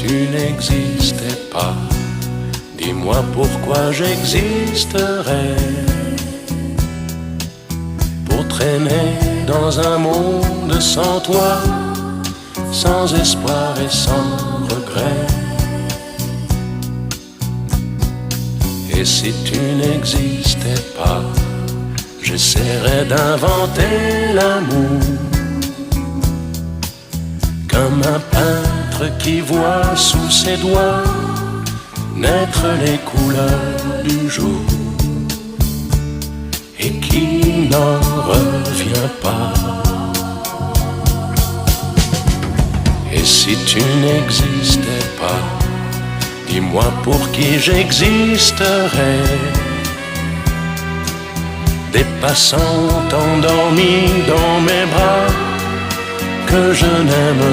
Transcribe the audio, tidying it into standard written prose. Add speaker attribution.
Speaker 1: tu n'existais pas, dis-moi pourquoi j'existerais. Pour traîner dans un monde sans toi, sans espoir et sans regret. Et si tu n'existais pas, j'essaierais d'inventer l'amour, comme un peintre qui voit sous ses doigts naître les couleurs du jour et qui n'en revient pas. Et si tu n'existais pas, dis-moi pour qui j'existerais. Des passants endormis dans mes bras que je n'aime